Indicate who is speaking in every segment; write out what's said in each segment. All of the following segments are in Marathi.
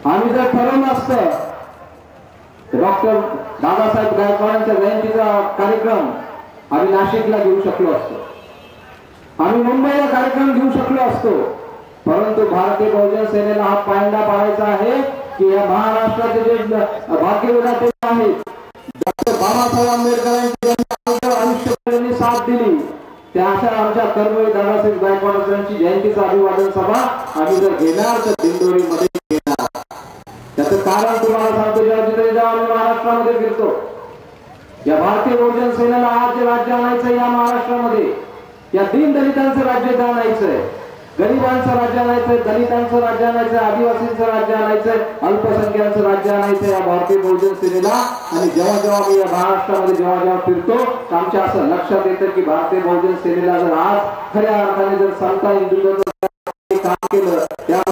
Speaker 1: आम्ही जर ठरवलं असतं डॉक्टर दादासाहेब गायकवाडांच्या जयंतीचा कार्यक्रम आम्ही नाशिकला घेऊ शकलो असतो, आम्ही मुंबईला कार्यक्रम घेऊ शकलो असतो, परंतु भारतीय बहुजन सेनेला हा पायंडा पाडायचा आहे की या महाराष्ट्राचे जे भाग्यविधाते आहेत डॉक्टर बाबासाहेब आंबेडकरांची आयुष्यभराने साथ दिली त्या अशा आमच्या कर्मवीर दादासाहेब गायकवाडांची जयंतीचा अभिवादन सभा आम्ही जर घेणार तर दिंडोरीमध्ये घेणार। त्याचं कारण तुम्हाला सांगतो, जेव्हा आम्ही महाराष्ट्रामध्ये फिरतो, या भारतीय बहुजन सेनेला आज जे राज्य आणायचं या महाराष्ट्रामध्ये, या दीनदलितांचं राज्य आणायचंय, गरिबांचं राज्य आणायचंय, दलितांचं राज्य आणायचंय, आदिवासींचं राज्य आणायचंय, अल्पसंख्याकांचं राज्य आणायचंय या भारतीय बहुजन सेनेला। आणि जेव्हा जेव्हा मी या महाराष्ट्रामध्ये जेव्हा जेव्हा फिरतो तर आमच्या असं लक्षात येतं की भारतीय बहुजन सेनेला जर आज खऱ्या अर्थाने जर समता हिंदुत्वाचं काम केलं त्या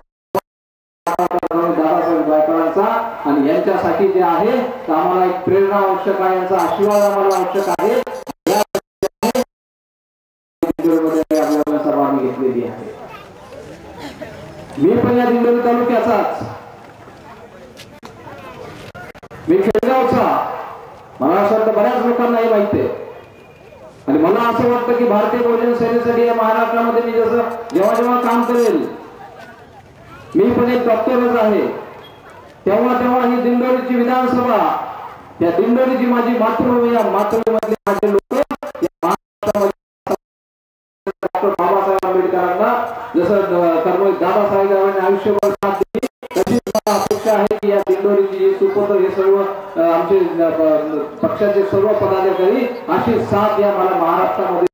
Speaker 1: दादासाहेब गायकवाडांचा आणि यांच्यासाठी जे आहे तर आम्हाला एक प्रेरणा आवश्यक आहे, यांचा आशीर्वाद आम्हाला आवश्यक आहे। सभा घेतलेली आहे, मी पण या दिंडोरी तालुक्याचाच, मी खेडगावचा, मला असं वाटतं बऱ्याच लोकांनाही माहिती आहे। आणि मला असं वाटतं की भारतीय बहुजन सेनेसाठी या महाराष्ट्रामध्ये मी जसं जेव्हा जेव्हा काम करेल, मी पण एक डॉक्टरच आहे, तेव्हा तेव्हा ही दिंडोरीची विधानसभा, या दिंडोरीची माझी मातृभूमी, या मातृभूमीमधले माझे लोक डॉक्टर बाबासाहेब आंबेडकरांना जसं कर्मवीर दादासाहेबांनी आयुष्यभर साथ दिली तशीच मला अपेक्षा आहे की या दिंडोरीची जी सुपुत्र हे सर्व आमचे पक्षाचे सर्व पदाधिकारी अशी साथ या मला महाराष्ट्रामध्ये